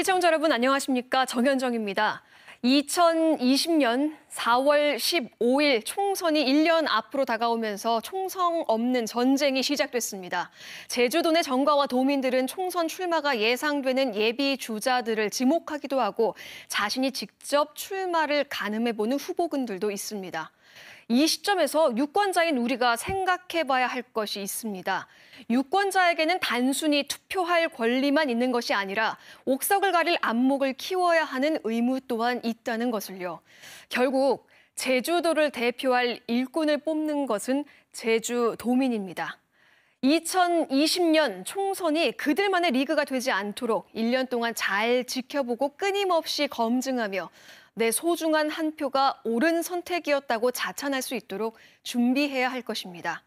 시청자 여러분 안녕하십니까? 정현정입니다. 2020년 4월 15일 총선이 1년 앞으로 다가오면서 총성 없는 전쟁이 시작됐습니다. 제주도 내 정가와 도민들은 총선 출마가 예상되는 예비 주자들을 지목하기도 하고 자신이 직접 출마를 가늠해보는 후보군들도 있습니다. 이 시점에서 유권자인 우리가 생각해봐야 할 것이 있습니다. 유권자에게는 단순히 투표할 권리만 있는 것이 아니라 옥석을 가릴 안목을 키워야 하는 의무 또한 있다는 것을요. 결국 제주도를 대표할 일꾼을 뽑는 것은 제주도민입니다. 2020년 총선이 그들만의 리그가 되지 않도록 1년 동안 잘 지켜보고 끊임없이 검증하며 내 소중한 한 표가 옳은 선택이었다고 자찬할 수 있도록 준비해야 할 것입니다.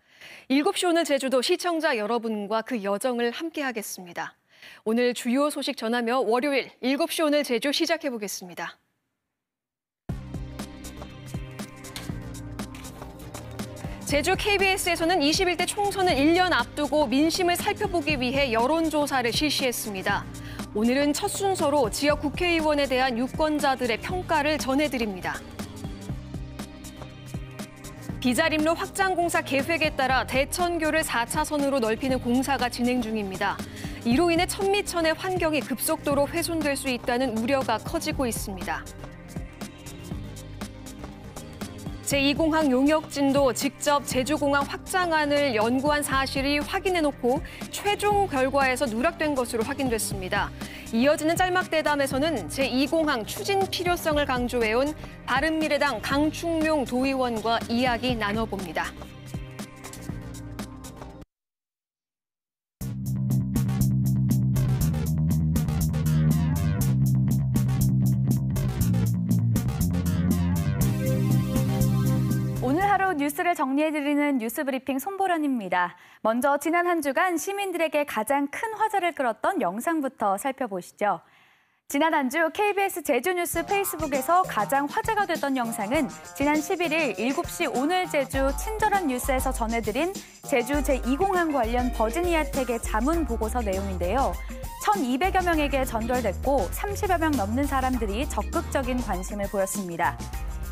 7시 오늘 제주도 시청자 여러분과 그 여정을 함께하겠습니다. 오늘 주요 소식 전하며 월요일 7시 오늘 제주 시작해보겠습니다. 제주 KBS에서는 21대 총선을 1년 앞두고 민심을 살펴보기 위해 여론조사를 실시했습니다. 오늘은 첫 순서로 지역 국회의원에 대한 유권자들의 평가를 전해드립니다. 비자림로 확장공사 계획에 따라 대천교를 4차선으로 넓히는 공사가 진행 중입니다. 이로 인해 천미천의 환경이 급속도로 훼손될 수 있다는 우려가 커지고 있습니다. 제2공항 용역진도 직접 제주공항 확장안을 연구한 사실이 확인해놓고 최종 결과에서 누락된 것으로 확인됐습니다. 이어지는 짤막대담에서는 제2공항 추진 필요성을 강조해온 바른미래당 강충룡 도의원과 이야기 나눠봅니다. 오늘 하루 뉴스를 정리해드리는 뉴스브리핑 손보련입니다. 먼저 지난 한 주간 시민들에게 가장 큰 화제를 끌었던 영상부터 살펴보시죠. 지난 한 주 KBS 제주뉴스 페이스북에서 가장 화제가 됐던 영상은 지난 11일 7시 오늘 제주 친절한 뉴스에서 전해드린 제주 제2공항 관련 버지니아텍의 자문 보고서 내용인데요. 1,200여 명에게 전달됐고 30여 명 넘는 사람들이 적극적인 관심을 보였습니다.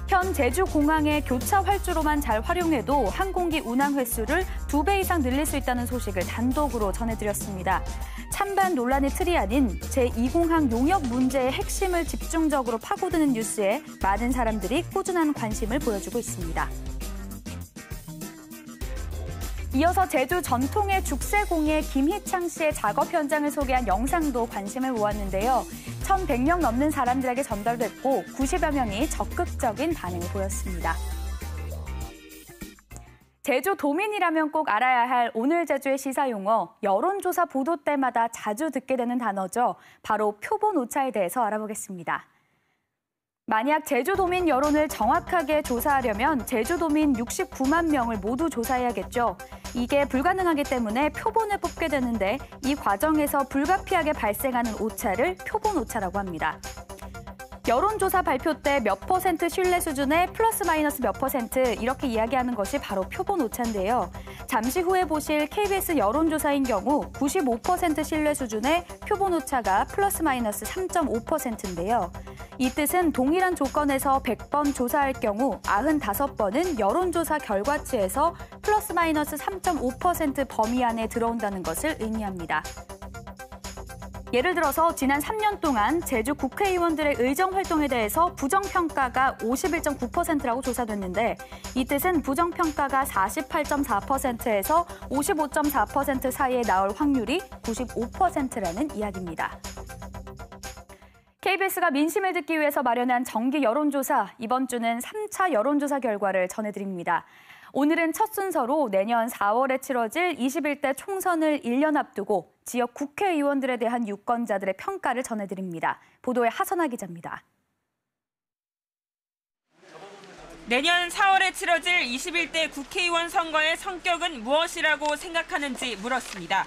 현 제주공항의 교차 활주로만 잘 활용해도 항공기 운항 횟수를 2배 이상 늘릴 수 있다는 소식을 단독으로 전해드렸습니다. 찬반 논란의 틀이 아닌 제2공항 용역 문제의 핵심을 집중적으로 파고드는 뉴스에 많은 사람들이 꾸준한 관심을 보여주고 있습니다. 이어서 제주 전통의 죽새공예 김희창 씨의 작업 현장을 소개한 영상도 관심을 모았는데요. 1,100명 넘는 사람들에게 전달됐고 90여 명이 적극적인 반응을 보였습니다. 제주도민이라면 꼭 알아야 할 오늘 제주의 시사용어, 여론조사 보도 때마다 자주 듣게 되는 단어죠. 바로 표본 오차에 대해서 알아보겠습니다. 만약 제주도민 여론을 정확하게 조사하려면 제주도민 69만 명을 모두 조사해야겠죠. 이게 불가능하기 때문에 표본을 뽑게 되는데 이 과정에서 불가피하게 발생하는 오차를 표본 오차라고 합니다. 여론조사 발표 때 몇 % 신뢰 수준의 플러스 마이너스 몇 % 이렇게 이야기하는 것이 바로 표본 오차인데요. 잠시 후에 보실 KBS 여론조사인 경우 95% 신뢰 수준의 표본 오차가 플러스 마이너스 3.5%인데요. 이 뜻은 동일한 조건에서 100번 조사할 경우 95번은 여론조사 결과치에서 플러스 마이너스 3.5% 범위 안에 들어온다는 것을 의미합니다. 예를 들어서 지난 3년 동안 제주 국회의원들의 의정 활동에 대해서 부정평가가 51.9%라고 조사됐는데 이 뜻은 부정평가가 48.4%에서 55.4% 사이에 나올 확률이 95%라는 이야기입니다. KBS가 민심을 듣기 위해서 마련한 정기 여론조사, 이번 주는 3차 여론조사 결과를 전해드립니다. 오늘은 첫 순서로 내년 4월에 치러질 21대 총선을 1년 앞두고 지역 국회의원들에 대한 유권자들의 평가를 전해드립니다. 보도에 하선아 기자입니다. 내년 4월에 치러질 21대 국회의원 선거의 성격은 무엇이라고 생각하는지 물었습니다.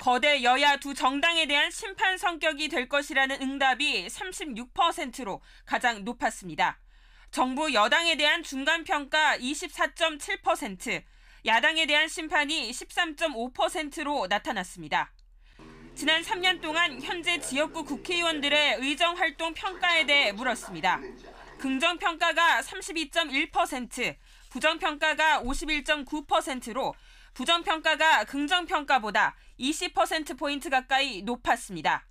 거대 여야 두 정당에 대한 심판 성격이 될 것이라는 응답이 36%로 가장 높았습니다. 정부 여당에 대한 중간평가 24.7%, 야당에 대한 심판이 13.5%로 나타났습니다. 지난 3년 동안 현재 지역구 국회의원들의 의정활동 평가에 대해 물었습니다. 긍정평가가 32.1%, 부정평가가 51.9%로 부정평가가 긍정평가보다 20%포인트 가까이 높았습니다.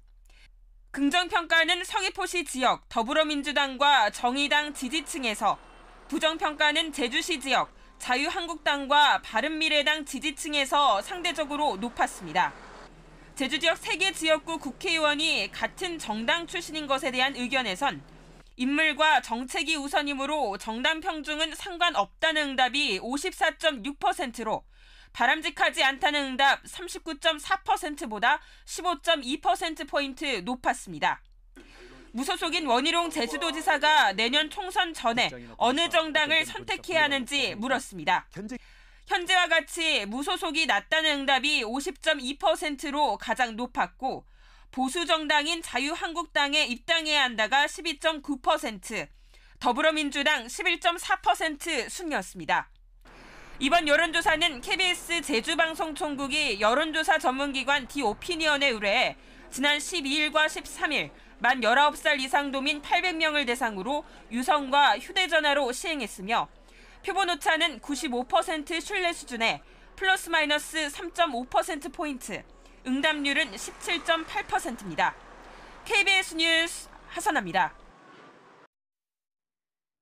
긍정평가는 서귀포시 지역 더불어민주당과 정의당 지지층에서, 부정평가는 제주시 지역 자유한국당과 바른미래당 지지층에서 상대적으로 높았습니다. 제주 지역 3개 지역구 국회의원이 같은 정당 출신인 것에 대한 의견에선 인물과 정책이 우선이므로 정당 평중은 상관없다는 응답이 54.6%로 바람직하지 않다는 응답 39.4%보다 15.2%포인트 높았습니다. 무소속인 원희룡 제주도지사가 내년 총선 전에 어느 정당을 선택해야 하는지 물었습니다. 현재와 같이 무소속이 낮다는 응답이 50.2%로 가장 높았고, 보수 정당인 자유한국당에 입당해야 한다가 12.9%, 더불어민주당 11.4% 순이었습니다. 이번 여론조사는 KBS 제주방송총국이 여론조사 전문기관 디오피니언에 의뢰해 지난 12일과 13일 만 19살 이상 도민 800명을 대상으로 유선과 휴대전화로 시행했으며, 표본 오차는 95% 신뢰 수준에 플러스 마이너스 3.5%포인트, 응답률은 17.8%입니다. KBS 뉴스 하선아입니다.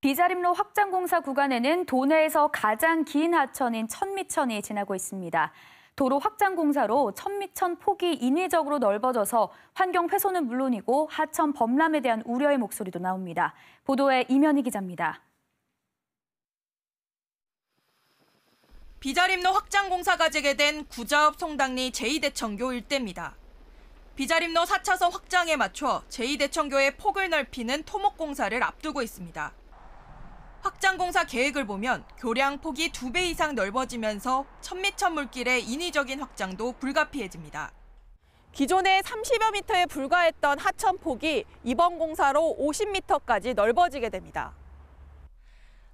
비자림로 확장공사 구간에는 도내에서 가장 긴 하천인 천미천이 지나고 있습니다. 도로 확장공사로 천미천 폭이 인위적으로 넓어져서 환경 훼손은 물론이고 하천 범람에 대한 우려의 목소리도 나옵니다. 보도에 이면희 기자입니다. 비자림로 확장공사가 재개된 구자읍 송당리 제2대청교 일대입니다. 비자림로 4차선 확장에 맞춰 제2대청교의 폭을 넓히는 토목공사를 앞두고 있습니다. 확장공사 계획을 보면 교량 폭이 2배 이상 넓어지면서 천미천 물길의 인위적인 확장도 불가피해집니다. 기존에 30여 미터에 불과했던 하천 폭이 이번 공사로 50미터까지 넓어지게 됩니다.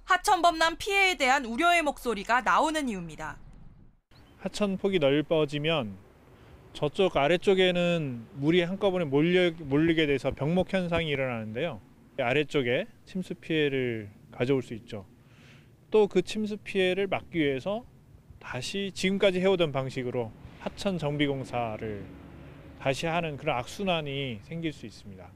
하천 범람 피해에 대한 우려의 목소리가 나오는 이유입니다. 하천 폭이 넓어지면 저쪽 아래쪽에는 물이 한꺼번에 몰리게 돼서 병목 현상이 일어나는데요. 아래쪽에 침수 피해를 가져올 수 있죠. 또 그 침수 피해를 막기 위해서 다시 지금까지 해오던 방식으로 하천 정비공사를 다시 하는 그런 악순환이 생길 수 있습니다.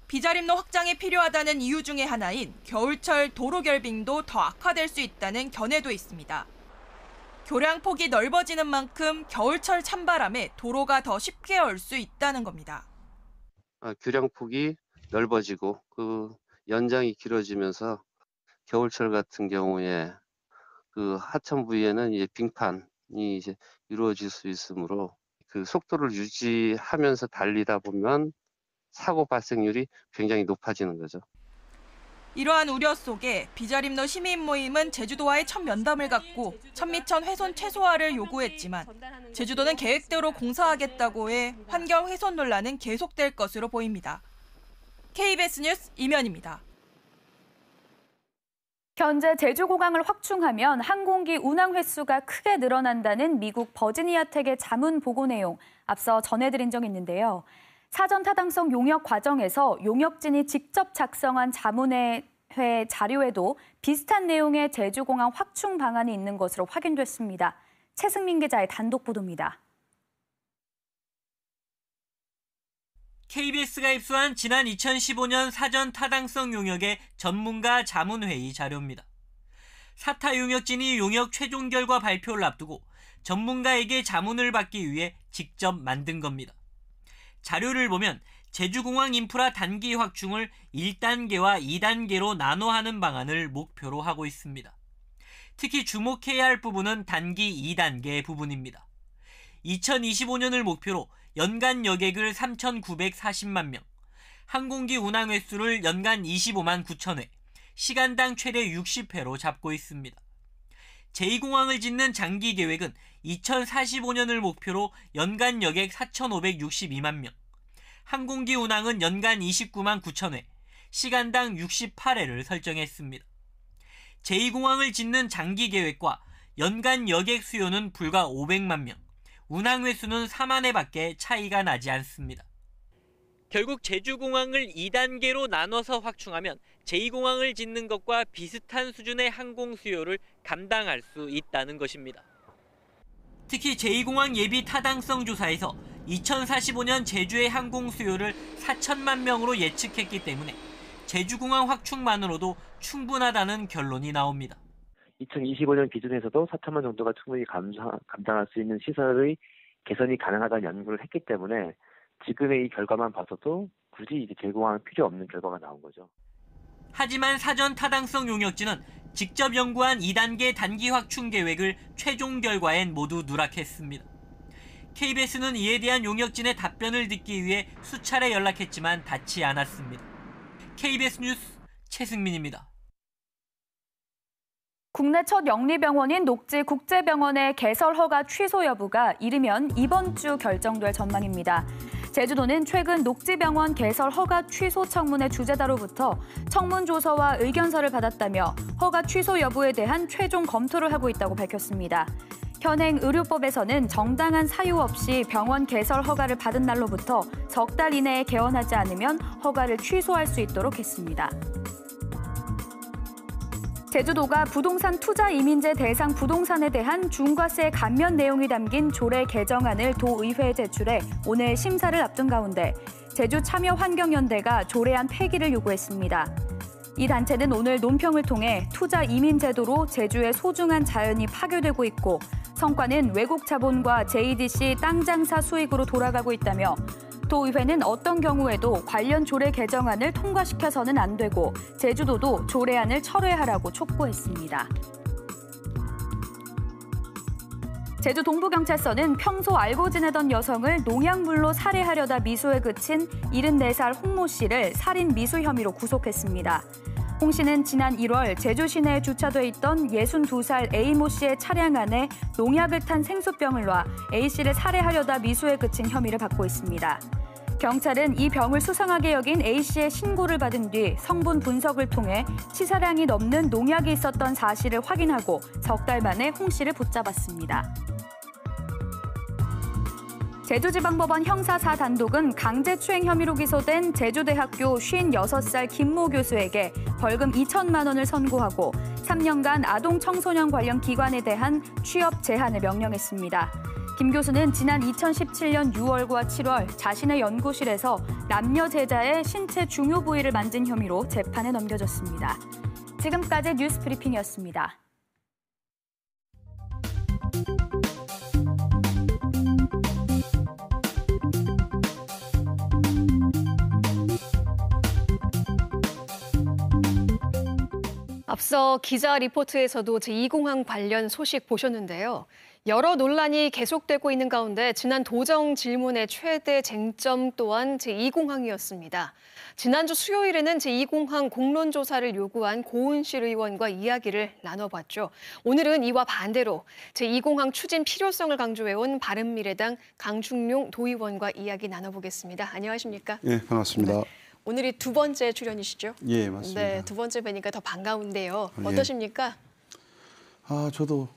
비자림로 확장이 필요하다는 이유 중에 하나인 겨울철 도로 결빙도 더 악화될 수 있다는 견해도 있습니다. 교량폭이 넓어지는 만큼 겨울철 찬바람에 도로가 더 쉽게 얼 수 있다는 겁니다. 교량폭이 넓어지고 그 연장이 길어지면서 겨울철 같은 경우에 그 하천 부위에는 이제 빙판이 이제 이루어질 수 있으므로 그 속도를 유지하면서 달리다 보면 사고 발생률이 굉장히 높아지는 거죠. 이러한 우려 속에 비자림로 시민 모임은 제주도와의 첫 면담을 갖고 천미천 훼손 최소화를 요구했지만 제주도는 계획대로 공사하겠다고 해 환경 훼손 논란은 계속될 것으로 보입니다. KBS 뉴스 이면입니다. 현재 제주공항을 확충하면 항공기 운항 횟수가 크게 늘어난다는 미국 버지니아텍의 자문 보고 내용 앞서 전해드린 적이 있는데요. 사전 타당성 용역 과정에서 용역진이 직접 작성한 자문회 자료에도 비슷한 내용의 제주공항 확충 방안이 있는 것으로 확인됐습니다. 최승민 기자의 단독 보도입니다. KBS가 입수한 지난 2015년 사전 타당성 용역의 전문가 자문회의 자료입니다. 사타 용역진이 용역 최종 결과 발표를 앞두고 전문가에게 자문을 받기 위해 직접 만든 겁니다. 자료를 보면 제주공항 인프라 단기 확충을 1단계와 2단계로 나눠 하는 방안을 목표로 하고 있습니다. 특히 주목해야 할 부분은 단기 2단계 부분입니다. 2025년을 목표로 연간 여객을 3,940만 명, 항공기 운항 횟수를 연간 25만 9천 회, 시간당 최대 60회로 잡고 있습니다. 제2공항을 짓는 장기 계획은 2045년을 목표로 연간 여객 4,562만 명, 항공기 운항은 연간 29만 9천 회, 시간당 68회를 설정했습니다. 제2공항을 짓는 장기 계획과 연간 여객 수요는 불과 500만 명, 운항 횟수는 4만 회밖에 차이가 나지 않습니다. 결국 제주공항을 2단계로 나눠서 확충하면 제2공항을 짓는 것과 비슷한 수준의 항공 수요를 감당할 수 있다는 것입니다. 특히 제2공항 예비 타당성 조사에서 2045년 제주의 항공 수요를 4천만 명으로 예측했기 때문에 제주공항 확충만으로도 충분하다는 결론이 나옵니다. 2025년 기준에서도 4천만 정도가 충분히 감당할 수 있는 시설의 개선이 가능하다는 연구를 했기 때문에 지금의 이 결과만 봐서도 굳이 이제 제공항은 필요 없는 결과가 나온 거죠. 하지만 사전 타당성 용역진은 직접 연구한 2단계 단기 확충 계획을 최종 결과엔 모두 누락했습니다. KBS는 이에 대한 용역진의 답변을 듣기 위해 수차례 연락했지만 닿지 않았습니다. KBS 뉴스 최승민입니다. 국내 첫 영리병원인 녹지국제병원의 개설 허가 취소 여부가 이르면 이번 주 결정될 전망입니다. 제주도는 최근 녹지병원 개설 허가 취소 청문회 주재다로부터 청문 조서와 의견서를 받았다며 허가 취소 여부에 대한 최종 검토를 하고 있다고 밝혔습니다. 현행 의료법에서는 정당한 사유 없이 병원 개설 허가를 받은 날로부터 석 달 이내에 개원하지 않으면 허가를 취소할 수 있도록 했습니다. 제주도가 부동산 투자 이민제 대상 부동산에 대한 중과세 감면 내용이 담긴 조례 개정안을 도의회에 제출해 오늘 심사를 앞둔 가운데 제주참여환경연대가 조례안 폐기를 요구했습니다. 이 단체는 오늘 논평을 통해 투자 이민 제도로 제주의 소중한 자연이 파괴되고 있고 성과는 외국 자본과 JDC 땅 장사 수익으로 돌아가고 있다며 도의회는 어떤 경우에도 관련 조례 개정안을 통과시켜서는 안 되고 제주도도 조례안을 철회하라고 촉구했습니다. 제주 동부경찰서는 평소 알고 지내던 여성을 농약물로 살해하려다 미수에 그친 74살 홍모 씨를 살인 미수 혐의로 구속했습니다. 홍 씨는 지난 1월 제주 시내에 주차돼 있던 62살 A모 씨의 차량 안에 농약을 탄 생수병을 놔 A 씨를 살해하려다 미수에 그친 혐의를 받고 있습니다. 경찰은 이 병을 수상하게 여긴 A 씨의 신고를 받은 뒤 성분 분석을 통해 치사량이 넘는 농약이 있었던 사실을 확인하고 석 달 만에 홍 씨를 붙잡았습니다. 제주지방법원 형사 4단독은 강제추행 혐의로 기소된 제주대학교 56살 김모 교수에게 벌금 2천만 원을 선고하고 3년간 아동 청소년 관련 기관에 대한 취업 제한을 명령했습니다. 김 교수는 지난 2017년 6월과 7월 자신의 연구실에서 남녀 제자의 신체 중요 부위를 만진 혐의로 재판에 넘겨졌습니다. 지금까지 뉴스 브리핑이었습니다. 앞서 기자 리포트에서도 제2공항 관련 소식 보셨는데요. 여러 논란이 계속되고 있는 가운데 지난 도정 질문의 최대 쟁점 또한 제2공항이었습니다. 지난주 수요일에는 제2공항 공론조사를 요구한 고은실 의원과 이야기를 나눠봤죠. 오늘은 이와 반대로 제2공항 추진 필요성을 강조해온 바른미래당 강충룡 도의원과 이야기 나눠보겠습니다. 안녕하십니까? 네, 반갑습니다. 네. 오늘이 두 번째 출연이시죠? 예, 맞습니다. 네, 두 번째 뵈니까 더 반가운데요. 어떠십니까? 저도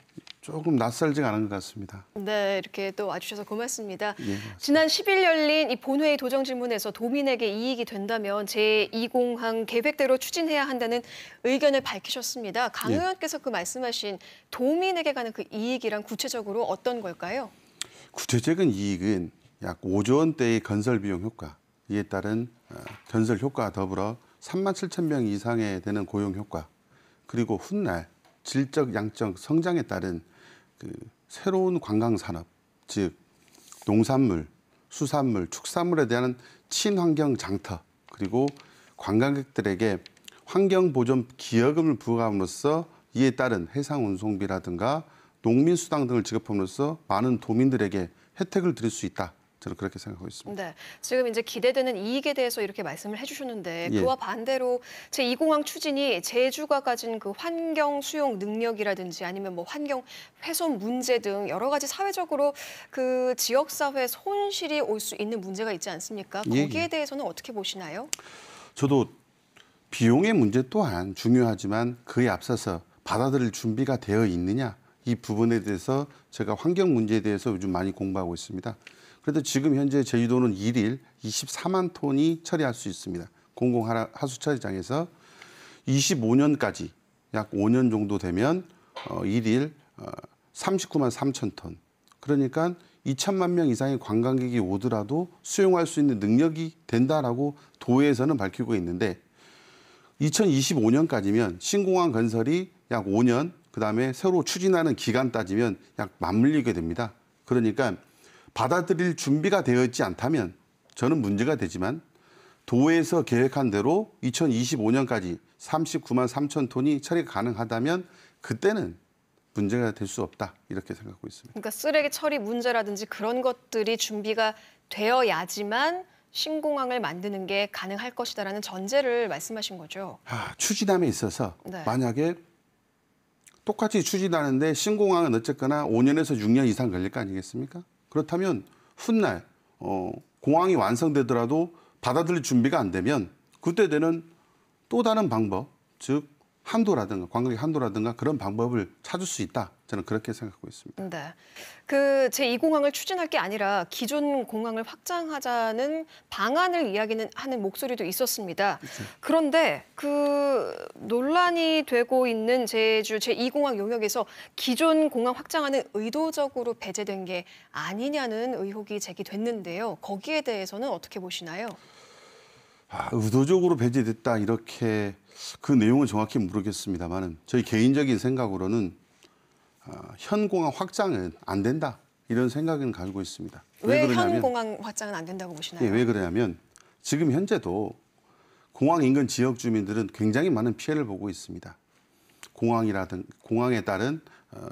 조금 낯설지가 않은 것 같습니다. 네, 이렇게 또 와주셔서 고맙습니다. 예, 지난 10일 열린 이 본회의 도정 질문에서 도민에게 이익이 된다면 제2공항 계획대로 추진해야 한다는 의견을 밝히셨습니다. 강 예. 의원께서 그 말씀하신 도민에게 가는 그 이익이란 구체적으로 어떤 걸까요? 구체적인 이익은 약 5조 원대의 건설 비용 효과, 이에 따른 건설 효과와 더불어 3만 7천 명 이상에 되는 고용 효과, 그리고 훗날 질적, 양적 성장에 따른 그 새로운 관광 산업, 즉 농산물, 수산물, 축산물에 대한 친환경 장터, 그리고 관광객들에게 환경 보존 기여금을 부과함으로써 이에 따른 해상 운송비라든가 농민 수당 등을 지급함으로써 많은 도민들에게 혜택을 드릴 수 있다. 저는 그렇게 생각하고 있습니다. 네, 지금 이제 기대되는 이익에 대해서 이렇게 말씀을 해주셨는데 예. 그와 반대로 제2공항 추진이 제주가 가진 그 환경 수용 능력이라든지 아니면 뭐 환경 훼손 문제 등 여러 가지 사회적으로 그 지역 사회 손실이 올 수 있는 문제가 있지 않습니까? 거기에 예. 대해서는 어떻게 보시나요? 저도 비용의 문제 또한 중요하지만 그에 앞서서 받아들일 준비가 되어 있느냐, 이 부분에 대해서 제가 환경 문제에 대해서 요즘 많이 공부하고 있습니다. 그래도 지금 현재 제주도는 일일 24만 톤이 처리할 수 있습니다. 공공하수 처리장에서 25년까지 약 5년 정도 되면 일일 39만 3천 톤. 그러니까 2천만 명 이상의 관광객이 오더라도 수용할 수 있는 능력이 된다라고 도에서는 밝히고 있는데 2025년까지면 신공항 건설이 약 5년, 그다음에 새로 추진하는 기간 따지면 약 맞물리게 됩니다. 그러니까 받아들일 준비가 되어 있지 않다면 저는 문제가 되지만 도에서 계획한 대로 2025년까지 39만 3천 톤이 처리가 가능하다면 그때는 문제가 될 수 없다 이렇게 생각하고 있습니다. 그러니까 쓰레기 처리 문제라든지 그런 것들이 준비가 되어야지만 신공항을 만드는 게 가능할 것이다라는 전제를 말씀하신 거죠. 추진함에 있어서 네. 만약에 똑같이 추진하는데 신공항은 어쨌거나 5년에서 6년 이상 걸릴 거 아니겠습니까? 그렇다면 훗날 공항이 완성되더라도 받아들일 준비가 안 되면 그때 되는 또 다른 방법, 즉 한도라든가 관광객 한도라든가 그런 방법을 찾을 수 있다. 저는 그렇게 생각하고 있습니다. 네. 그 제2공항을 추진할 게 아니라 기존 공항을 확장하자는 방안을 하는 목소리도 있었습니다. 그렇죠. 그런데 그 논란이 되고 있는 제주 제2공항 용역에서 기존 공항 확장안은 의도적으로 배제된 게 아니냐는 의혹이 제기됐는데요. 거기에 대해서는 어떻게 보시나요? 의도적으로 배제됐다 이렇게 그 내용은 정확히 모르겠습니다만 저희 개인적인 생각으로는 현 공항 확장은 안 된다 이런 생각은 가지고 있습니다. 왜 현 공항 확장은 안 된다고 보시나요? 왜 그러냐면 지금 현재도 공항 인근 지역 주민들은 굉장히 많은 피해를 보고 있습니다. 공항에 따른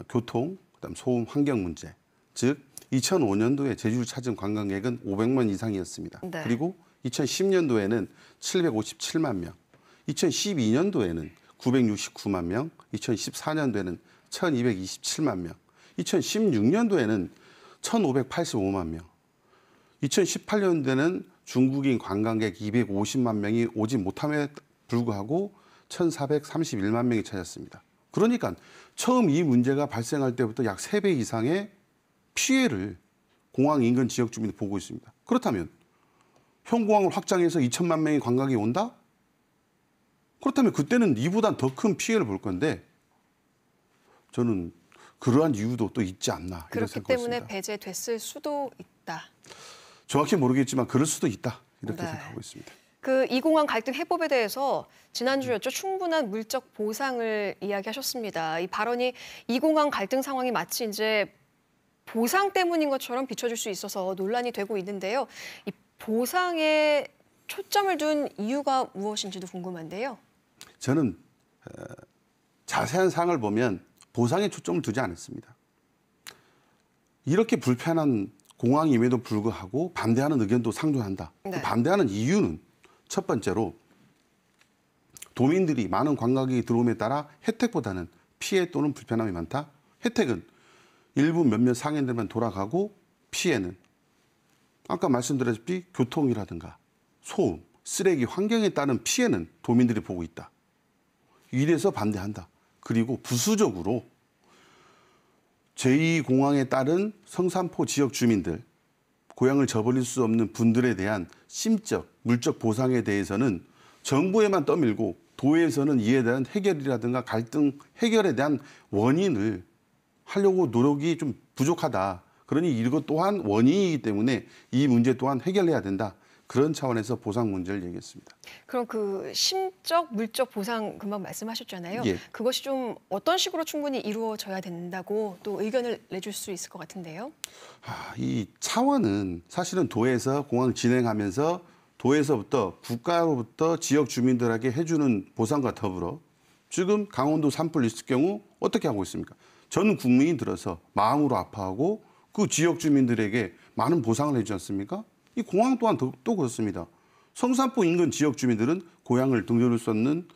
교통, 그다음 소음, 환경 문제. 즉 2005년도에 제주를 찾은 관광객은 500만 이상이었습니다. 네. 그리고 2010년도에는 757만 명, 2012년도에는 969만 명, 2014년도에는 1227만 명, 2016년도에는 1585만 명, 2018년도에는 중국인 관광객 250만 명이 오지 못함에 불구하고 1431만 명이 찾았습니다. 그러니까 처음 이 문제가 발생할 때부터 약 3배 이상의 피해를 공항 인근 지역 주민이 보고 있습니다. 그렇다면 현 공항을 확장해서 2천만 명의 관광객이 온다? 그렇다면 그때는 이보다 더 큰 피해를 볼 건데 저는 그러한 이유도 또 있지 않나 이런 그렇기 생각을 때문에 했습니다. 배제됐을 수도 있다. 정확히 모르겠지만 그럴 수도 있다 이렇게 네. 생각하고 있습니다. 그 이 공항 갈등 해법에 대해서 지난주였죠. 충분한 물적 보상을 이야기하셨습니다. 이 발언이 이 공항 갈등 상황이 마치 이제 보상 때문인 것처럼 비춰질 수 있어서 논란이 되고 있는데요. 이 보상에 초점을 둔 이유가 무엇인지도 궁금한데요. 저는 자세한 사항을 보면 보상에 초점을 두지 않았습니다. 이렇게 불편한 공항임에도 불구하고 반대하는 의견도 상존한다. 네. 반대하는 이유는 첫 번째로 도민들이 많은 관광객이 들어옴에 따라 혜택보다는 피해 또는 불편함이 많다. 혜택은 일부 몇몇 상인들만 돌아가고 피해는 아까 말씀드렸다시피 교통이라든가 소음, 쓰레기, 환경에 따른 피해는 도민들이 보고 있다. 이래서 반대한다. 그리고 부수적으로 제2공항에 따른 성산포 지역 주민들, 고향을 저버릴 수 없는 분들에 대한 심적, 물적 보상에 대해서는 정부에만 떠밀고 도에서는 이에 대한 해결이라든가 갈등 해결에 대한 원인을 하려고 노력이 좀 부족하다. 그러니 이것 또한 원인이기 때문에 이 문제 또한 해결해야 된다. 그런 차원에서 보상 문제를 얘기했습니다. 그럼 그 심적, 물적 보상 금방 말씀하셨잖아요. 예. 그것이 좀 어떤 식으로 충분히 이루어져야 된다고 또 의견을 내줄 수 있을 것 같은데요. 이 차원은 사실은 도에서 공항을 진행하면서 도에서부터 국가로부터 지역 주민들에게 해주는 보상과 더불어 지금 강원도 산불 있을 경우 어떻게 하고 있습니까? 전 국민이 들어서 마음으로 아파하고 그 지역 주민들에게 많은 보상을 해주지 않습니까? 이 공항 또한 또 그렇습니다. 성산포 인근 지역 주민들은 고향을 등져올 수 없는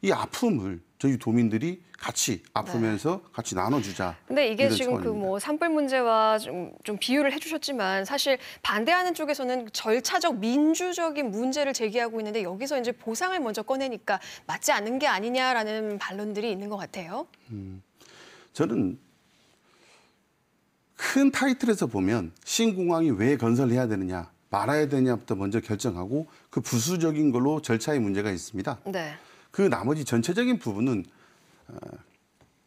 이 아픔을 저희 도민들이 같이 아프면서 같이 나눠주자. 근데 이게 이런 지금 그 차원입니다. 뭐 산불 문제와 좀 비유를 해주셨지만 사실 반대하는 쪽에서는 절차적 민주적인 문제를 제기하고 있는데 여기서 이제 보상을 먼저 꺼내니까 맞지 않는 게 아니냐라는 반론들이 있는 것 같아요. 저는 큰 타이틀에서 보면 신공항이 왜 건설해야 되느냐, 말아야 되냐부터 먼저 결정하고 그 부수적인 걸로 절차의 문제가 있습니다. 네. 그 나머지 전체적인 부분은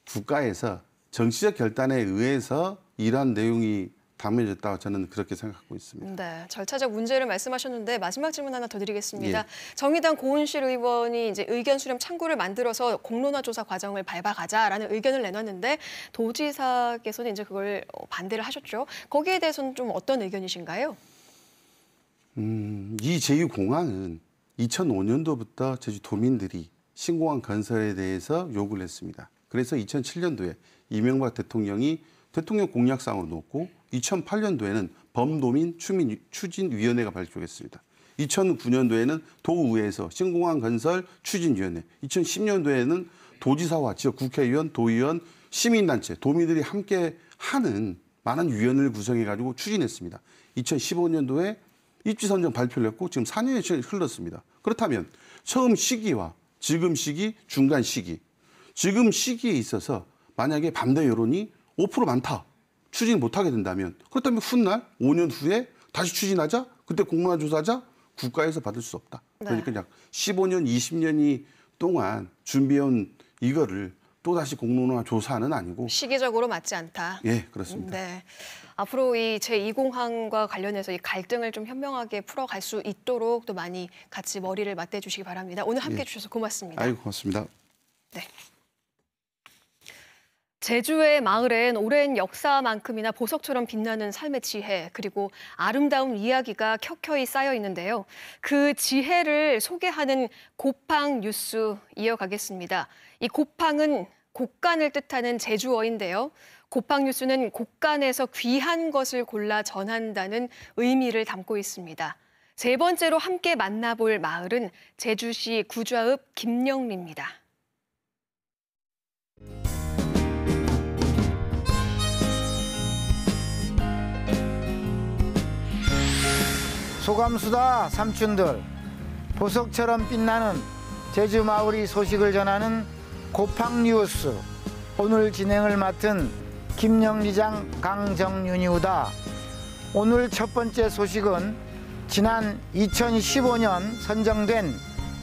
국가에서 정치적 결단에 의해서 이러한 내용이 담겨졌다고 저는 그렇게 생각하고 있습니다. 네, 절차적 문제를 말씀하셨는데 마지막 질문 하나 더 드리겠습니다. 예. 정의당 고은실 의원이 이제 의견 수렴 창구를 만들어서 공론화 조사 과정을 밟아가자라는 의견을 내놨는데 도지사께서는 이제 그걸 반대를 하셨죠. 거기에 대해서는 좀 어떤 의견이신가요? 이 제2공항은 2005년도부터 제주도민들이 신공항 건설에 대해서 요구를 했습니다. 그래서 2007년도에 이명박 대통령이 대통령 공약상으로 놓고 2008년도에는 범도민 추진위원회가 발족했습니다. 2009년도에는 도의회에서 신공항 건설 추진위원회, 2010년도에는 도지사와 지역 국회의원, 도의원, 시민단체, 도민들이 함께 하는 많은 위원회를 구성해가지고 추진했습니다. 2015년도에 입지선정 발표를 했고 지금 4년이 흘렀습니다. 그렇다면 처음 시기와 지금 시기, 중간 시기, 지금 시기에 있어서 만약에 반대 여론이 5% 많다, 추진 못하게 된다면 그렇다면 훗날 5년 후에 다시 추진하자, 그때 공론화 조사하자, 국가에서 받을 수 없다. 그러니까 약 15년, 20년이 동안 준비해온 이거를 또다시 공론화 조사는 아니고 시기적으로 맞지 않다. 예, 그렇습니다. 네. 앞으로 이 제2공항과 관련해서 이 갈등을 좀 현명하게 풀어갈 수 있도록 또 많이 같이 머리를 맞대주시기 바랍니다. 오늘 함께해 주셔서 고맙습니다. 아이고, 고맙습니다. 네. 제주의 마을엔 오랜 역사만큼이나 보석처럼 빛나는 삶의 지혜 그리고 아름다운 이야기가 켜켜이 쌓여 있는데요. 그 지혜를 소개하는 곱팡 뉴스 이어가겠습니다. 이 곱팡은 곡간을 뜻하는 제주어인데요. 곱팡 뉴스는 곡간에서 귀한 것을 골라 전한다는 의미를 담고 있습니다. 세 번째로 함께 만나볼 마을은 제주시 구좌읍 김영리입니다. 소감수다 삼촌들, 보석처럼 빛나는 제주 마을이 소식을 전하는 곱팡 뉴스. 오늘 진행을 맡은 김영리장 강정윤이우다. 오늘 첫 번째 소식은 지난 2015년 선정된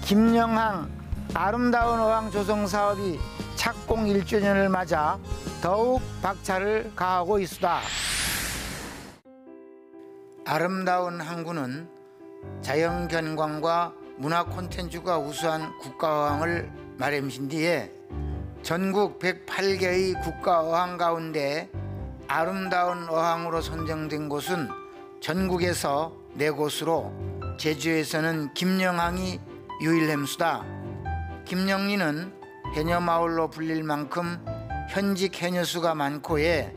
김영항 아름다운 어항 조성 사업이 착공 1주년을 맞아 더욱 박차를 가하고 있수다. 아름다운 항구는 자연경관과 문화 콘텐츠가 우수한 국가어항을 마련신 뒤에 전국 108개의 국가어항 가운데 아름다운 어항으로 선정된 곳은 전국에서 4곳으로 제주에서는 김영항이 유일햄수다. 김영리는 해녀마을로 불릴 만큼 현직 해녀수가 많고에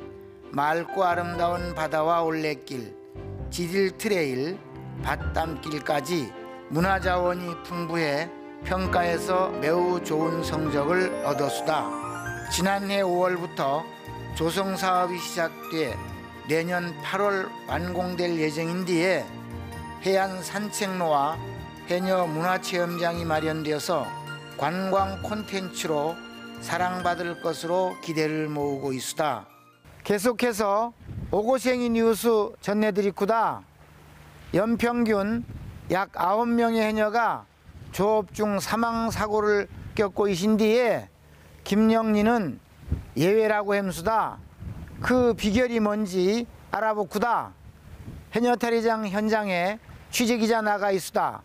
맑고 아름다운 바다와 올레길, 지질 트레일, 밭담길까지 문화자원이 풍부해 평가에서 매우 좋은 성적을 얻었수다. 지난해 5월부터 조성사업이 시작돼 내년 8월 완공될 예정인데에 해안 산책로와 해녀 문화체험장이 마련되어서 관광 콘텐츠로 사랑받을 것으로 기대를 모으고 있수다. 계속해서 오고생이 뉴스 전해드리구다. 연평균 약 9명의 해녀가 조업 중 사망사고를 겪고 있신 뒤에 김영리는 예외라고 햄수다. 그 비결이 뭔지 알아보구다. 해녀탈의장 현장에 취재기자 나가 있수다.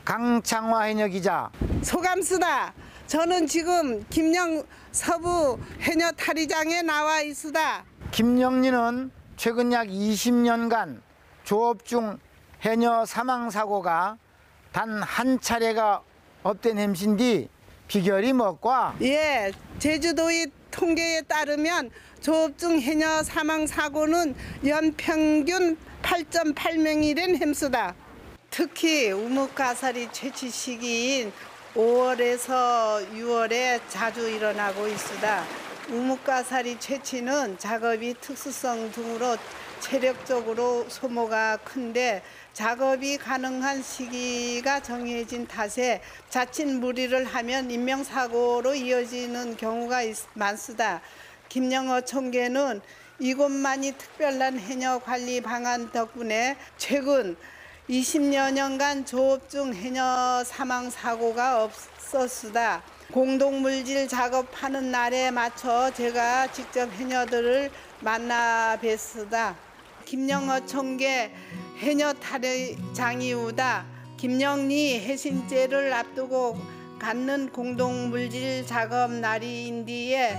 강창화 해녀기자. 소감수다. 저는 지금 김영 서부 해녀탈의장에 나와 있수다. 김영리는 최근 약 20년간 조업 중 해녀 사망사고가 단 한 차례가 없던 햄신디 비결이 뭐과? 예, 제주도의 통계에 따르면 조업 중 해녀 사망사고는 연평균 8.8명이란 햄수다. 특히 우뭇가사리 채취 시기인 5월에서 6월에 자주 일어나고 있수다. 우뭇가사리 채취는 작업이 특수성 등으로 체력적으로 소모가 큰데 작업이 가능한 시기가 정해진 탓에 자칫 무리를 하면 인명사고로 이어지는 경우가 많수다. 김영어 총계는 이곳만이 특별한 해녀 관리 방안 덕분에 최근 20여 년간 조업 중 해녀 사망 사고가 없었수다. 공동물질 작업하는 날에 맞춰 제가 직접 해녀들을 만나 뵀수다. 김영어 총계 해녀 탈의장이우다. 김영리 해신제를 앞두고 갖는 공동물질 작업 날인디에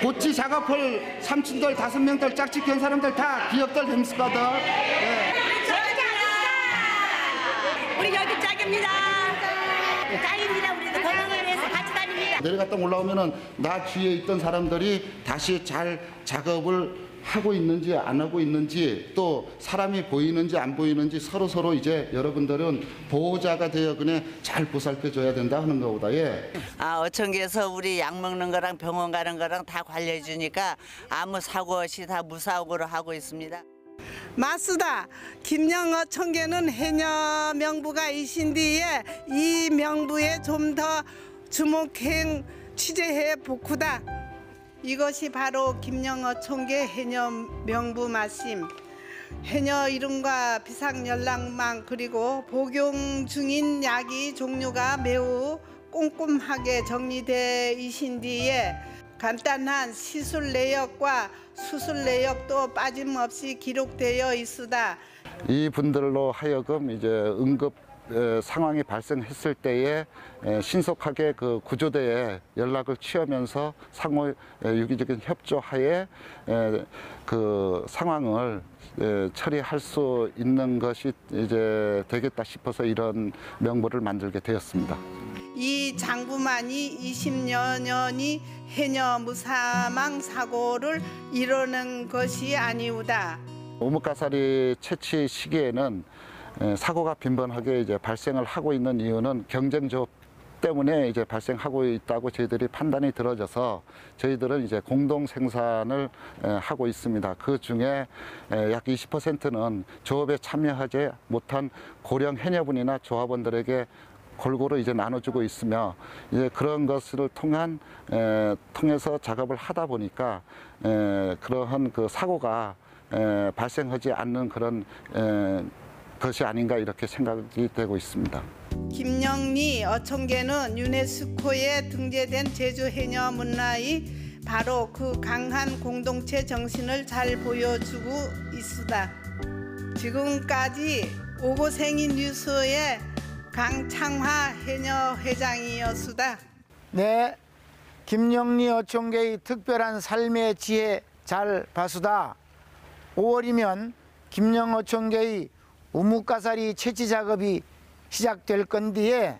고치 작업을 삼촌들 5명들 짝짓기 한 사람들 다 기억들 햄스거든. 네. 우리 여기 짝입니다. 짝입니다. 우리도 건강을 위해서 같이 다닙니다. 내려갔다 올라오면은 나 뒤에 있던 사람들이 다시 잘 작업을 하고 있는지 안 하고 있는지 또 사람이 보이는지 안 보이는지 서로 이제 여러분들은 보호자가 되어 그냥 잘 보살펴줘야 된다 하는 거보다 어청계에서 우리 약 먹는 거랑 병원 가는 거랑 다 관리해 주니까 아무 사고 없이 다 무사고로 하고 있습니다. 맞수다. 김영어 청계는 해녀 명부가 이신디에 이 명부에 좀 더 주목행 취재해 복구다. 이것이 바로 김영어 총계 해녀 명부 말씀. 해녀 이름과 비상 연락망 그리고 복용 중인 약이 종류가 매우 꼼꼼하게 정리돼 있신 뒤에 간단한 시술 내역과 수술 내역도 빠짐없이 기록되어 있으다. 이 분들로 하여금 이제 응급 상황이 발생했을 때에 신속하게 그 구조대에 연락을 취하면서 상호 유기적인 협조하에 그 상황을 처리할 수 있는 것이 이제 되겠다 싶어서 이런 명부를 만들게 되었습니다. 이 장부만이 20여 년이 해녀 무사망 사고를 이뤄낸 것이 아니우다. 우뭇가사리 채취 시기에는 사고가 빈번하게 이제 발생을 하고 있는 이유는 경쟁조업 때문에 이제 발생하고 있다고 저희들이 판단이 들어져서 저희들은 이제 공동 생산을 하고 있습니다. 그 중에 약 20%는 조업에 참여하지 못한 고령 해녀분이나 조합원들에게 골고루 이제 나눠주고 있으며 이제 그런 것을 통해서 작업을 하다 보니까 그러한 그 사고가 발생하지 않는 그런 것이 아닌가 이렇게 생각이 되고 있습니다. 김영리 어촌계는 유네스코에 등재된 제주 해녀 문화의 바로 그 강한 공동체 정신을 잘 보여주고 있으다. 지금까지 오고생인 뉴스의 강창화 해녀 회장이었수다. 네, 김영리 어촌계의 특별한 삶의 지혜 잘 봐수다. 5월이면 김영 어촌계의 우뭇가사리 채취 작업이 시작될 건디에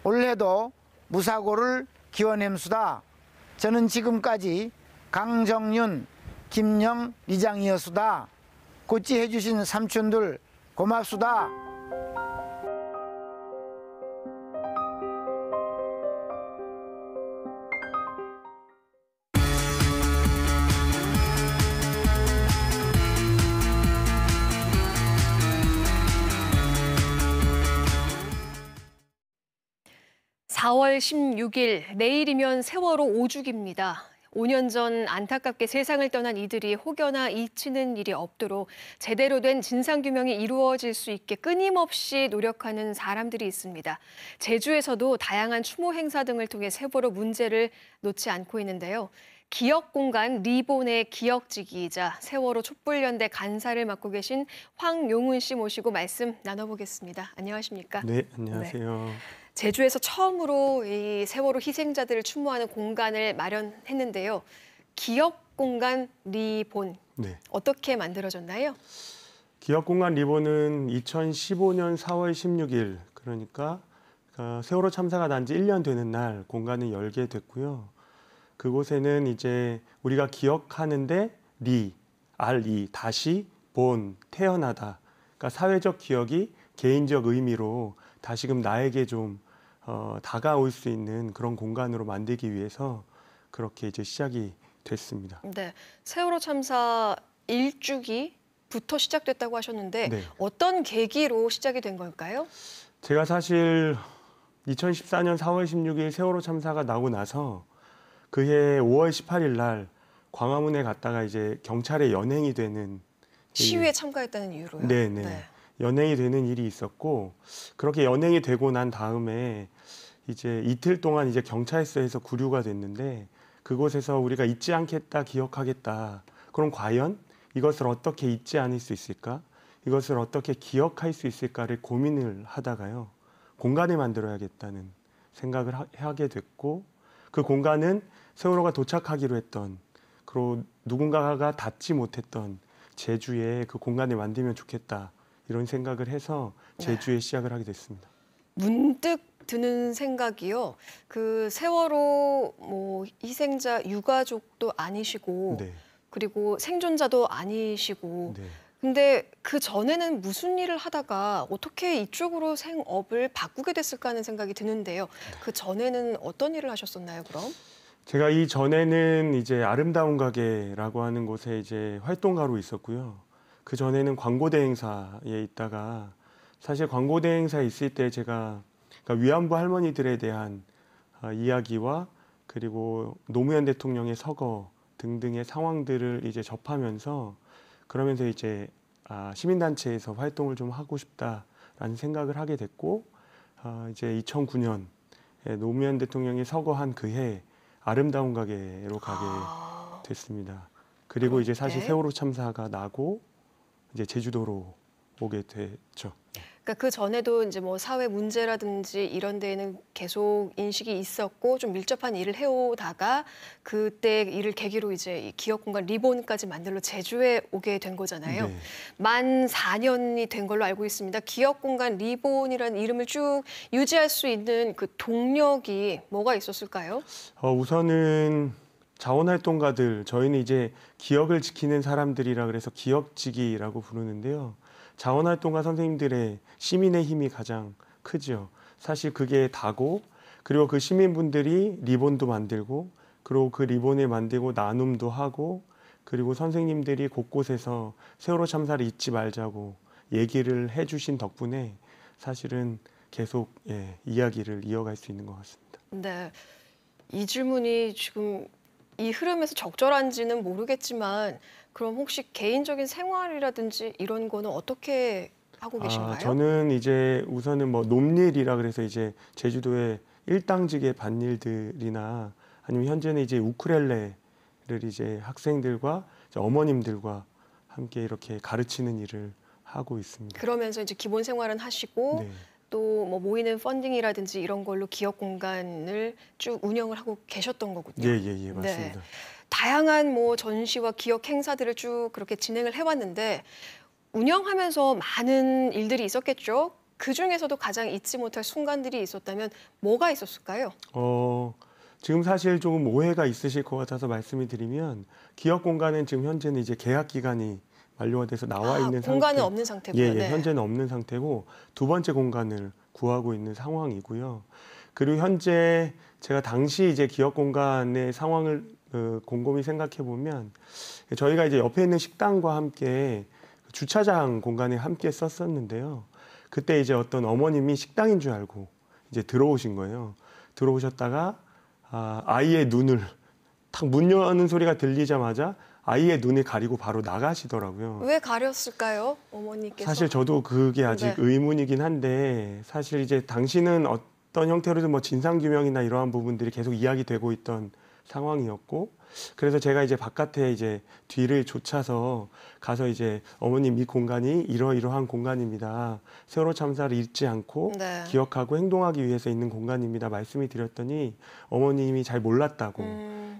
올해도 무사고를 기원햄수다. 저는 지금까지 강정윤, 김영 리장이었수다. 고치 해주신 삼촌들 고맙수다. (4월 16일) 내일이면 세월호 5주기입니다. 5년 전 안타깝게 세상을 떠난 이들이 혹여나 잊히는 일이 없도록 제대로 된 진상규명이 이루어질 수 있게 끊임없이 노력하는 사람들이 있습니다. 제주에서도 다양한 추모 행사 등을 통해 세월호 문제를 놓지 않고 있는데요. 기억공간 리본의 기억지기이자 세월호 촛불연대 간사를 맡고 계신 황용훈 씨 모시고 말씀 나눠보겠습니다. 안녕하십니까? 네, 안녕하세요. 네. 제주에서 처음으로 이 세월호 희생자들을 추모하는 공간을 마련했는데요. 기억공간 리본, 네. 어떻게 만들어졌나요? 기억공간 리본은 2015년 4월 16일, 그러니까 세월호 참사가 난 지 1년 되는 날 공간을 열게 됐고요. 그곳에는 이제 우리가 기억하는데 다시 본, 태어나다. 그러니까 사회적 기억이 개인적 의미로 다시금 나에게 좀 다가올 수 있는 그런 공간으로 만들기 위해서 그렇게 이제 시작이 됐습니다. 네, 세월호 참사 1주기부터 시작됐다고 하셨는데 네. 어떤 계기로 시작이 된 걸까요? 제가 사실 2014년 4월 16일 세월호 참사가 나고 나서 그해 5월 18일 날 광화문에 갔다가 이제 경찰에 연행이 되는 시위에 참가했다는 이유로요? 네네. 네. 연행이 되는 일이 있었고 그렇게 연행이 되고 난 다음에 이제 이틀 동안 이제 경찰서에서 구류가 됐는데 그곳에서 우리가 잊지 않겠다, 기억하겠다. 그럼 과연 이것을 어떻게 잊지 않을 수 있을까? 이것을 어떻게 기억할 수 있을까를 고민을 하다가요. 공간을 만들어야겠다는 생각을 하게 됐고 그 공간은 세월호가 도착하기로 했던 그리고 누군가가 닿지 못했던 제주에 그 공간을 만들면 좋겠다. 이런 생각을 해서 제주에 시작을 하게 됐습니다. 문득 드는 생각이요. 그 세월호 뭐 희생자 유가족도 아니시고 네. 그리고 생존자도 아니시고 네. 근데 그 전에는 무슨 일을 하다가 어떻게 이쪽으로 생업을 바꾸게 됐을까 하는 생각이 드는데요. 그 전에는 어떤 일을 하셨었나요, 그럼? 제가 이 전에는 이제 아름다운 가게라고 하는 곳에 이제 활동가로 있었고요. 그 전에는 광고 대행사에 있다가 사실 광고 대행사에 있을 때 제가 그러니까 위안부 할머니들에 대한 이야기와 그리고 노무현 대통령의 서거 등등의 상황들을 이제 접하면서 그러면서 이제 시민단체에서 활동을 좀 하고 싶다라는 생각을 하게 됐고 이제 2009년 노무현 대통령이 서거한 그해 아름다운 가게로 가게 됐습니다. 그리고 이제 사실 세월호 참사가 나고 이제 제주도로 오게 됐죠. 그러니까 그 전에도 이제 뭐 사회 문제라든지 이런 데에는 계속 인식이 있었고 좀 밀접한 일을 해오다가 그때 일을 계기로 이제 이 기업공간 리본까지 만들러 제주에 오게 된 거잖아요. 네. 만 4년이 된 걸로 알고 있습니다. 기업공간 리본이라는 이름을 쭉 유지할 수 있는 그 동력이 뭐가 있었을까요? 우선은 자원활동가들, 저희는 이제 기억을 지키는 사람들이라 그래서 기억지기라고 부르는데요. 자원활동가 선생님들의 시민의 힘이 가장 크죠. 사실 그게 다고 그리고 그 시민분들이 리본도 만들고 그리고 그 리본을 만들고 나눔도 하고 그리고 선생님들이 곳곳에서 세월호 참사를 잊지 말자고 얘기를 해주신 덕분에 사실은 계속 이야기를 이어갈 수 있는 것 같습니다. 네, 이 질문이 지금 이 흐름에서 적절한지는 모르겠지만 그럼 혹시 개인적인 생활이라든지 이런 거는 어떻게 하고 계신가요? 저는 이제 우선은 뭐 놈일이라 그래서 이제 제주도의 일당직의 밭일들이나 아니면 현재는 이제 우쿨렐레를 이제 학생들과 이제 어머님들과 함께 이렇게 가르치는 일을 하고 있습니다. 그러면서 이제 기본 생활은 하시고 네. 또 뭐 모이는 펀딩이라든지 이런 걸로 기업 공간을 쭉 운영을 하고 계셨던 거군요. 예, 맞습니다. 네. 다양한 뭐 전시와 기업 행사들을 쭉 그렇게 진행을 해왔는데 운영하면서 많은 일들이 있었겠죠. 그 중에서도 가장 잊지 못할 순간들이 있었다면 뭐가 있었을까요? 지금 사실 조금 오해가 있으실 것 같아서 말씀을 드리면 기업 공간은 지금 현재는 이제 계약 기간이 만료가 돼서 나와 있는 상태. 공간은 없는 상태고요. 예, 네. 현재는 없는 상태고 두 번째 공간을 구하고 있는 상황이고요. 그리고 현재 제가 당시 이제 기업 공간의 상황을 곰곰이 생각해 보면 저희가 이제 옆에 있는 식당과 함께 주차장 공간에 함께 썼었는데요. 그때 이제 어떤 어머님이 식당인 줄 알고 이제 들어오신 거예요. 들어오셨다가 아이의 눈을 탁 문 여는 소리가 들리자마자 아이의 눈을 가리고 바로 나가시더라고요. 왜 가렸을까요, 어머니께서? 사실 저도 그게 아직 네. 의문이긴 한데 사실 이제 당시는 어떤 형태로든 뭐 진상규명이나 이러한 부분들이 계속 이야기되고 있던 상황이었고 그래서 제가 이제 바깥에 이제 뒤를 쫓아서 가서 이제 어머님 이 공간이 이러이러한 공간입니다. 세월호 참사를 잊지 않고 네. 기억하고 행동하기 위해서 있는 공간입니다. 말씀을 드렸더니 어머님이 잘 몰랐다고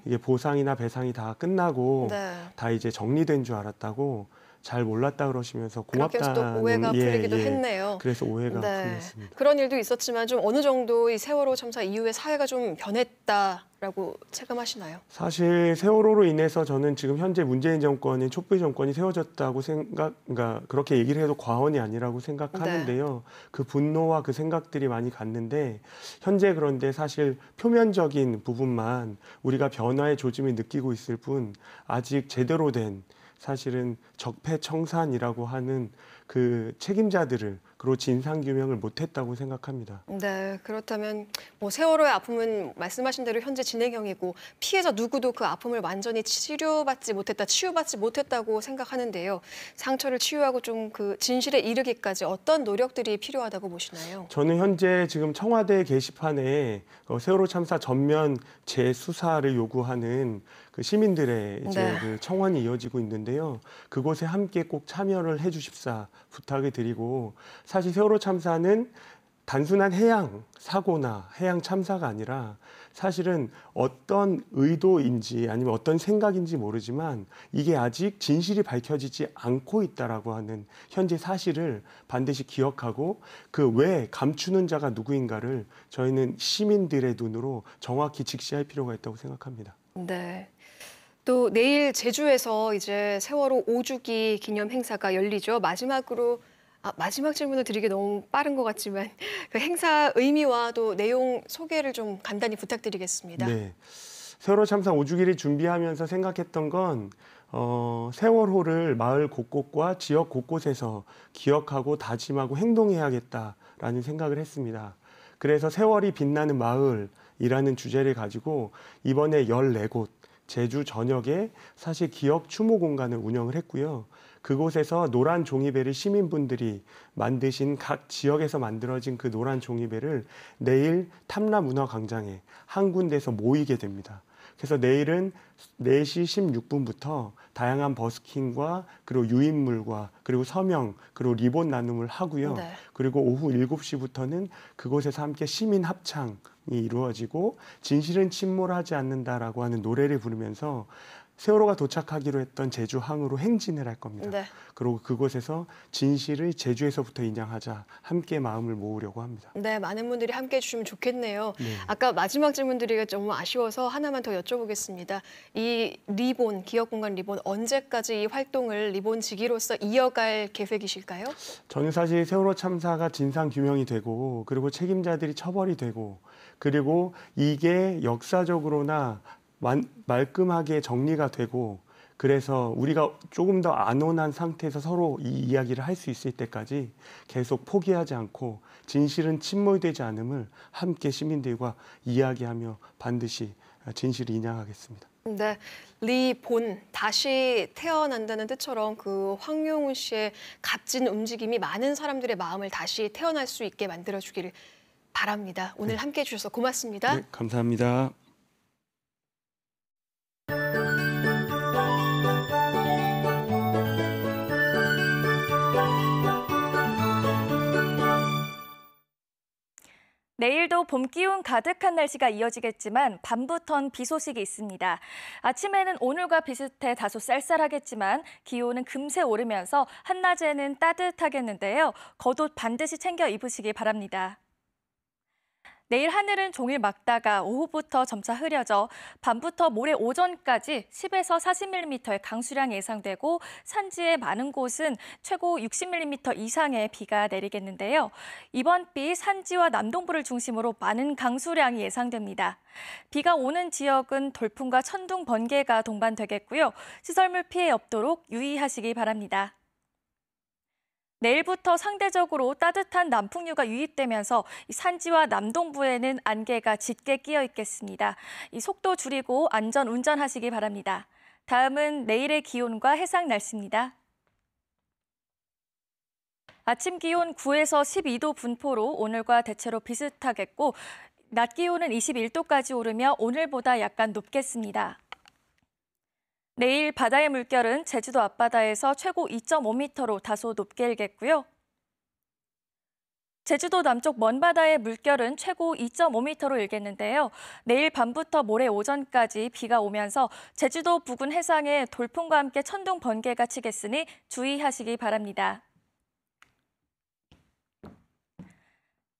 이게 보상이나 배상이 다 끝나고 네. 다 이제 정리된 줄 알았다고 잘 몰랐다 그러시면서 그렇게 해서 고맙다는 또 오해가 풀리기도 했네요. 그래서 오해가 네. 풀렸습니다. 그런 일도 있었지만 좀 어느 정도 이 세월호 참사 이후에 사회가 좀 변했다라고 체감하시나요? 사실 세월호로 인해서 저는 지금 현재 문재인 정권이 촛불 정권이 세워졌다고 그러니까 그렇게 얘기를 해도 과언이 아니라고 생각하는데요. 그 분노와 그 생각들이 많이 갔는데 현재 그런데 사실 표면적인 부분만 우리가 변화의 조짐을 느끼고 있을 뿐 아직 제대로 된 사실은 적폐청산이라고 하는 그 책임자들을 그리고 진상규명을 못했다고 생각합니다. 네, 그렇다면 뭐 세월호의 아픔은 말씀하신 대로 현재 진행형이고 피해자 누구도 그 아픔을 완전히 치유받지 못했다고 생각하는데요. 상처를 치유하고 좀 그 진실에 이르기까지 어떤 노력들이 필요하다고 보시나요? 저는 현재 지금 청와대 게시판에 세월호 참사 전면 재수사를 요구하는 그 시민들의 이제 그 청원이 이어지고 있는데요. 그곳에 함께 꼭 참여를 해주십사 부탁을 드리고, 사실 세월호 참사는 단순한 해양 사고나 해양 참사가 아니라 사실은 어떤 의도인지 아니면 어떤 생각인지 모르지만 이게 아직 진실이 밝혀지지 않고 있다라고 하는 현재 사실을 반드시 기억하고 그 왜 감추는 자가 누구인가를 저희는 시민들의 눈으로 정확히 직시할 필요가 있다고 생각합니다. 네. 또 내일 제주에서 이제 세월호 5주기 기념 행사가 열리죠. 마지막 질문을 드리기 너무 빠른 것 같지만 그 행사 의미와 또 내용 소개를 좀 간단히 부탁드리겠습니다. 네, 세월호 참사 5주기를 준비하면서 생각했던 건 세월호를 마을 곳곳과 지역 곳곳에서 기억하고 다짐하고 행동해야겠다라는 생각을 했습니다. 그래서 세월이 빛나는 마을이라는 주제를 가지고 이번에 14곳 제주 전역에 사실 기억 추모 공간을 운영을 했고요. 그곳에서 노란 종이배를 시민분들이 만드신 각 지역에서 만들어진 그 노란 종이배를 내일 탐라문화광장에 한 군데서 모이게 됩니다. 그래서 내일은 4시 16분부터 다양한 버스킹과 그리고 유인물과 그리고 서명 그리고 리본 나눔을 하고요. 네. 그리고 오후 7시부터는 그곳에서 함께 시민 합창이 이루어지고 진실은 침몰하지 않는다라고 하는 노래를 부르면서 세월호가 도착하기로 했던 제주항으로 행진을 할 겁니다. 네. 그리고 그곳에서 진실을 제주에서부터 인양하자 함께 마음을 모으려고 합니다. 네, 많은 분들이 함께 해주시면 좋겠네요. 네. 아까 마지막 질문 드리기가 너무 아쉬워서 하나만 더 여쭤보겠습니다. 이 리본, 기억공간 리본 언제까지 이 활동을 리본지기로서 이어갈 계획이실까요? 저는 사실 세월호 참사가 진상규명이 되고 그리고 책임자들이 처벌이 되고 그리고 이게 역사적으로나 말끔하게 정리가 되고 그래서 우리가 조금 더 안온한 상태에서 서로 이 이야기를 할 수 있을 때까지 계속 포기하지 않고 진실은 침몰되지 않음을 함께 시민들과 이야기하며 반드시 진실을 인양하겠습니다. 네, 리본 다시 태어난다는 뜻처럼 그 황용운 씨의 값진 움직임이 많은 사람들의 마음을 다시 태어날 수 있게 만들어주기를 바랍니다. 오늘 함께해 주셔서 고맙습니다. 네, 감사합니다. 내일도 봄 기운 가득한 날씨가 이어지겠지만 밤부턴 비 소식이 있습니다. 아침에는 오늘과 비슷해 다소 쌀쌀하겠지만 기온은 금세 오르면서 한낮에는 따뜻하겠는데요. 겉옷 반드시 챙겨 입으시기 바랍니다. 내일 하늘은 종일 맑다가 오후부터 점차 흐려져 밤부터 모레 오전까지 10에서 40mm의 강수량이 예상되고 산지의 많은 곳은 최고 60mm 이상의 비가 내리겠는데요. 이번 비 산지와 남동부를 중심으로 많은 강수량이 예상됩니다. 비가 오는 지역은 돌풍과 천둥, 번개가 동반되겠고요. 시설물 피해 없도록 유의하시기 바랍니다. 내일부터 상대적으로 따뜻한 남풍류가 유입되면서 산지와 남동부에는 안개가 짙게 끼어 있겠습니다. 이 속도 줄이고 안전 운전하시기 바랍니다. 다음은 내일의 기온과 해상 날씨입니다. 아침 기온 9에서 12도 분포로 오늘과 대체로 비슷하겠고 낮 기온은 21도까지 오르며 오늘보다 약간 높겠습니다. 내일 바다의 물결은 제주도 앞바다에서 최고 2.5m로 다소 높게 일겠고요. 제주도 남쪽 먼바다의 물결은 최고 2.5m로 일겠는데요. 내일 밤부터 모레 오전까지 비가 오면서 제주도 부근 해상에 돌풍과 함께 천둥, 번개가 치겠으니 주의하시기 바랍니다.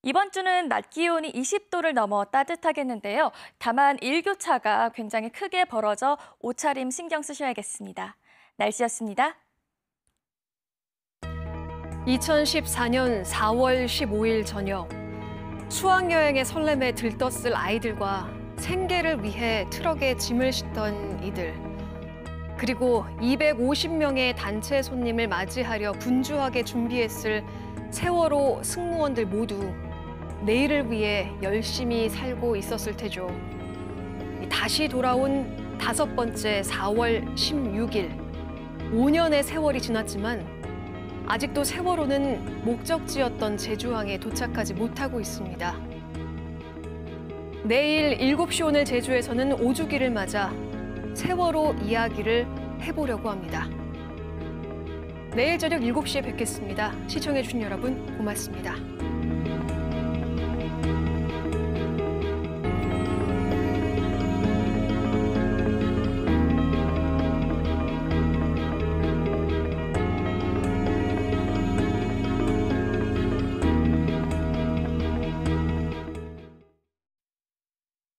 이번 주는 낮 기온이 20도를 넘어 따뜻하겠는데요. 다만 일교차가 굉장히 크게 벌어져 옷차림 신경 쓰셔야겠습니다. 날씨였습니다. 2014년 4월 15일 저녁 수학여행의 설렘에 들떴을 아이들과 생계를 위해 트럭에 짐을 싣던 이들. 그리고 250명의 단체 손님을 맞이하려 분주하게 준비했을 세월호 승무원들 모두 내일을 위해 열심히 살고 있었을 테죠. 다시 돌아온 5번째 4월 16일. 5년의 세월이 지났지만 아직도 세월호는 목적지였던 제주항에 도착하지 못하고 있습니다. 내일 7시 오늘 제주에서는 5주기를 맞아 세월호 이야기를 해보려고 합니다. 내일 저녁 7시에 뵙겠습니다. 시청해주신 여러분 고맙습니다.